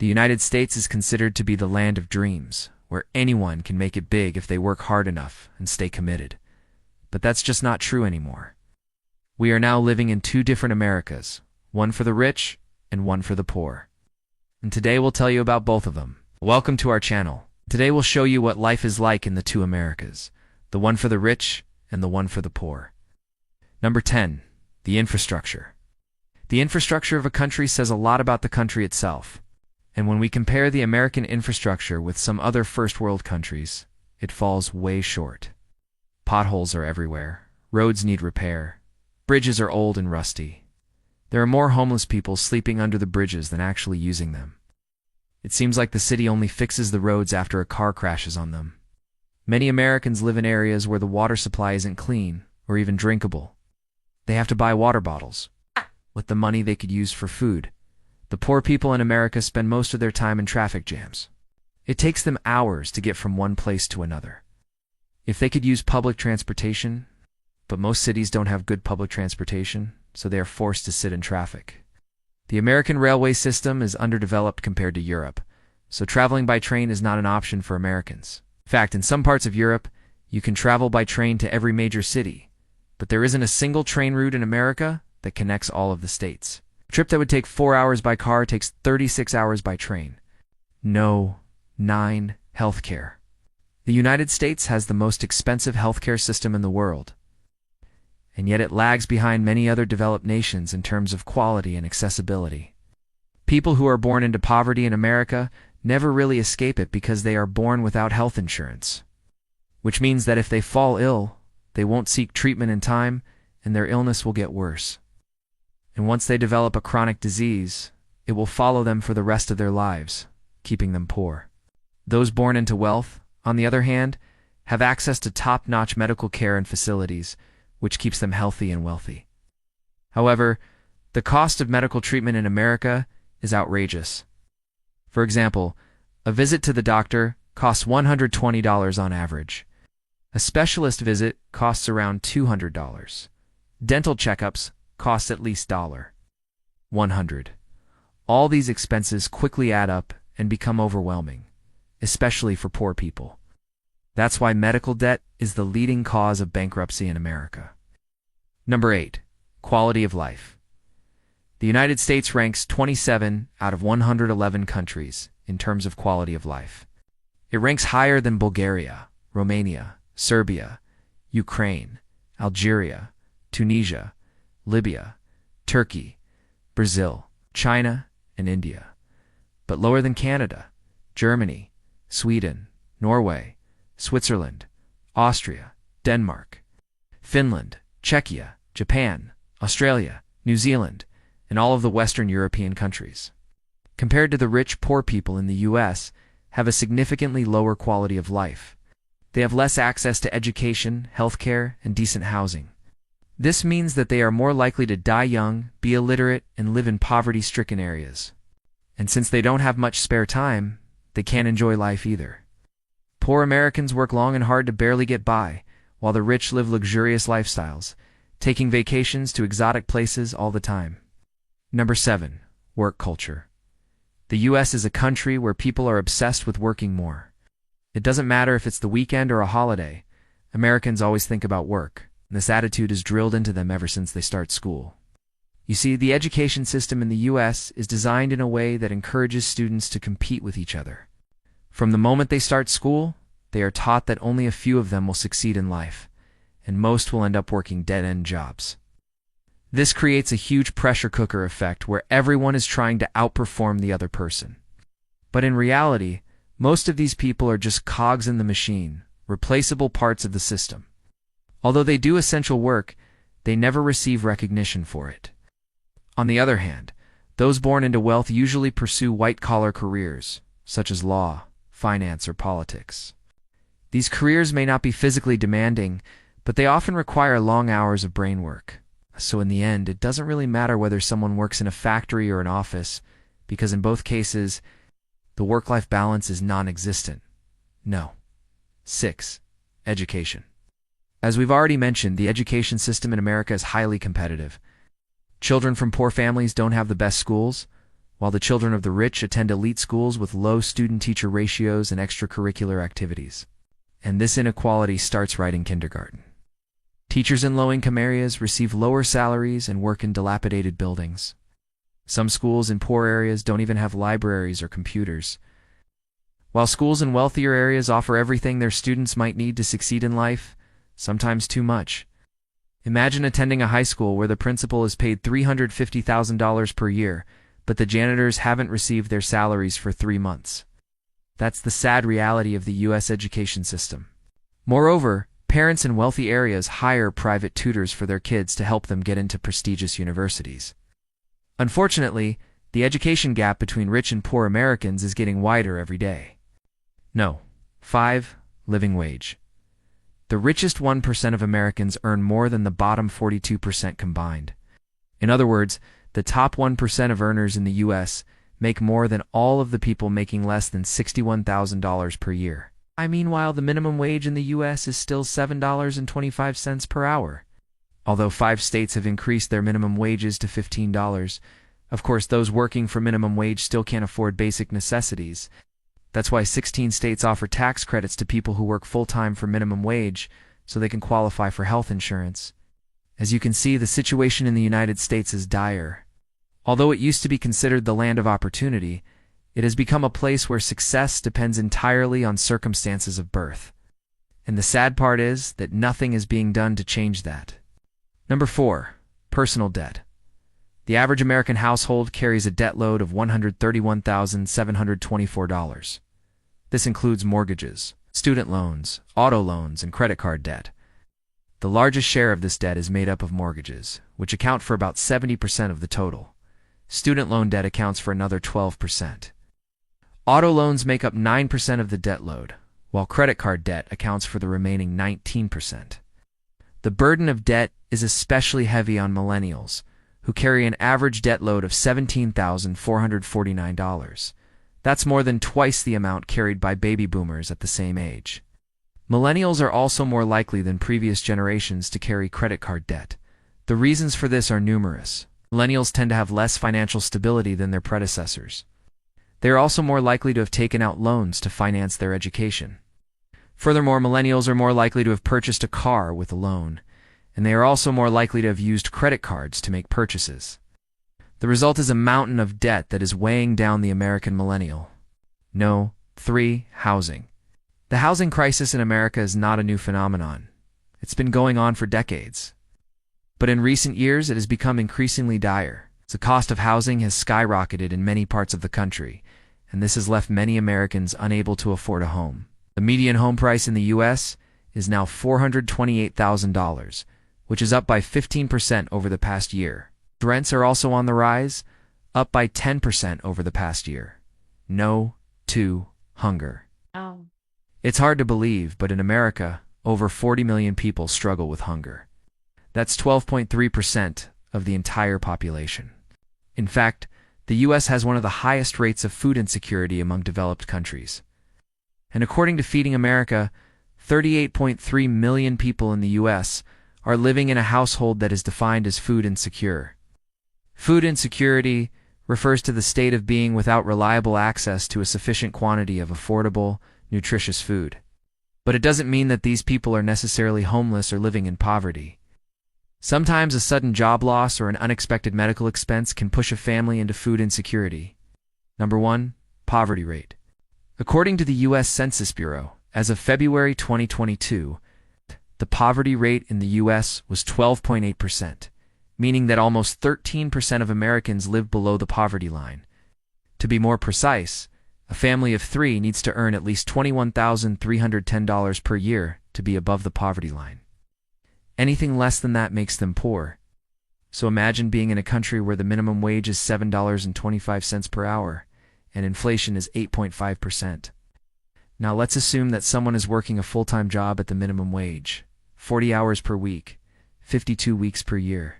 The United States is considered to be the land of dreams, where anyone can make it big if they work hard enough and stay committed. But that's just not true anymore. We are now living in two different Americas, one for the rich and one for the poor. And today we'll tell you about both of them. Welcome to our channel. Today we'll show you what life is like in the two Americas, the one for the rich and the one for the poor. Number 10. The infrastructure. The infrastructure of a country says a lot about the country itself. And when we compare the American infrastructure with some other first world countries, it falls way short. Potholes are everywhere. Roads need repair. Bridges are old and rusty. There are more homeless people sleeping under the bridges than actually using them. It seems like the city only fixes the roads after a car crashes on them. Many Americans live in areas where the water supply isn't clean or even drinkable. They have to buy water bottles with the money they could use for food. The poor people in America spend most of their time in traffic jams. It takes them hours to get from one place to another. If they could use public transportation, but most cities don't have good public transportation, so they are forced to sit in traffic. The American railway system is underdeveloped compared to Europe, so traveling by train is not an option for Americans. In fact, in some parts of Europe, you can travel by train to every major city, but there isn't a single train route in America that connects all of the states. A trip that would take 4 hours by car takes 36 hours by train. No. 9. Healthcare. The United States has the most expensive healthcare system in the world, and yet it lags behind many other developed nations in terms of quality and accessibility. People who are born into poverty in America never really escape it because they are born without health insurance, which means that if they fall ill, they won't seek treatment in time, and their illness will get worse. And once they develop a chronic disease, it will follow them for the rest of their lives, keeping them poor. Those born into wealth, on the other hand, have access to top-notch medical care and facilities, which keeps them healthy and wealthy. However, the cost of medical treatment in America is outrageous. For example, a visit to the doctor costs $120 on average. A specialist visit costs around $200. Dental checkups cost at least $100. All these expenses quickly add up and become overwhelming, especially for poor people. That's why medical debt is the leading cause of bankruptcy in America. Number 8. Quality of life. The United States ranks 27 out of 111 countries in terms of quality of life. It ranks higher than Bulgaria, Romania, Serbia, Ukraine, Algeria, Tunisia, Libya, Turkey, Brazil, China, and India, but lower than Canada, Germany, Sweden, Norway, Switzerland, Austria, Denmark, Finland, Czechia, Japan, Australia, New Zealand, and all of the Western European countries. Compared to the rich, poor people in the U.S. have a significantly lower quality of life. They have less access to education, healthcare, and decent housing. This means that they are more likely to die young, be illiterate, and live in poverty-stricken areas. And since they don't have much spare time, they can't enjoy life either. Poor Americans work long and hard to barely get by, while the rich live luxurious lifestyles, taking vacations to exotic places all the time. Number 7. Work culture. The U.S. is a country where people are obsessed with working more. It doesn't matter if it's the weekend or a holiday, Americans always think about work. This attitude is drilled into them ever since they start school. You see, the education system in the U.S. is designed in a way that encourages students to compete with each other. From the moment they start school, they are taught that only a few of them will succeed in life, and most will end up working dead-end jobs. This creates a huge pressure cooker effect where everyone is trying to outperform the other person. But in reality, most of these people are just cogs in the machine, replaceable parts of the system. Although they do essential work, they never receive recognition for it. On the other hand, those born into wealth usually pursue white-collar careers, such as law, finance, or politics. These careers may not be physically demanding, but they often require long hours of brain work. So in the end, it doesn't really matter whether someone works in a factory or an office, because in both cases, the work-life balance is non-existent. No. 6. Education. As we've already mentioned, the education system in America is highly competitive. Children from poor families don't have the best schools, while the children of the rich attend elite schools with low student-teacher ratios and extracurricular activities. And this inequality starts right in kindergarten. Teachers in low-income areas receive lower salaries and work in dilapidated buildings. Some schools in poor areas don't even have libraries or computers, while schools in wealthier areas offer everything their students might need to succeed in life, sometimes too much. Imagine attending a high school where the principal is paid $350,000 per year, but the janitors haven't received their salaries for 3 months. That's the sad reality of the U.S. education system. Moreover, parents in wealthy areas hire private tutors for their kids to help them get into prestigious universities. Unfortunately, the education gap between rich and poor Americans is getting wider every day. 5. Living wage. The richest 1% of Americans earn more than the bottom 42% combined. In other words, the top 1% of earners in the U.S. make more than all of the people making less than $61,000 per year. Meanwhile, the minimum wage in the U.S. is still $7.25 per hour. Although 5 states have increased their minimum wages to $15, of course, those working for minimum wage still can't afford basic necessities. That's why 16 states offer tax credits to people who work full-time for minimum wage so they can qualify for health insurance. As you can see, the situation in the United States is dire. Although it used to be considered the land of opportunity, it has become a place where success depends entirely on circumstances of birth. And the sad part is that nothing is being done to change that. 4. Personal debt. The average American household carries a debt load of $131,724. This includes mortgages, student loans, auto loans, and credit card debt. The largest share of this debt is made up of mortgages, which account for about 70% of the total. Student loan debt accounts for another 12%. Auto loans make up 9% of the debt load, while credit card debt accounts for the remaining 19%. The burden of debt is especially heavy on millennials, who carry an average debt load of $17,449. That's more than twice the amount carried by baby boomers at the same age. Millennials are also more likely than previous generations to carry credit card debt. The reasons for this are numerous. Millennials tend to have less financial stability than their predecessors. They are also more likely to have taken out loans to finance their education. Furthermore, millennials are more likely to have purchased a car with a loan, and they are also more likely to have used credit cards to make purchases. The result is a mountain of debt that is weighing down the American millennial. 3. Housing. The housing crisis in America is not a new phenomenon. It's been going on for decades. But in recent years, it has become increasingly dire. The cost of housing has skyrocketed in many parts of the country, and this has left many Americans unable to afford a home. The median home price in the U.S. is now $428,000, which is up by 15% over the past year. Rents are also on the rise, up by 10% over the past year. 2. Hunger. It's hard to believe, but in America, over 40 million people struggle with hunger. That's 12.3% of the entire population. In fact, the U.S. has one of the highest rates of food insecurity among developed countries. And according to Feeding America, 38.3 million people in the U.S. are living in a household that is defined as food insecure. Food insecurity refers to the state of being without reliable access to a sufficient quantity of affordable, nutritious food. But it doesn't mean that these people are necessarily homeless or living in poverty. Sometimes a sudden job loss or an unexpected medical expense can push a family into food insecurity. 1. Poverty rate. According to the U.S. Census Bureau, as of February 2022, the poverty rate in the U.S. was 12.8%, meaning that almost 13% of Americans live below the poverty line. To be more precise, a family of 3 needs to earn at least $21,310 per year to be above the poverty line. Anything less than that makes them poor. So imagine being in a country where the minimum wage is $7.25 per hour, and inflation is 8.5%. Now let's assume that someone is working a full-time job at the minimum wage, 40 hours per week, 52 weeks per year.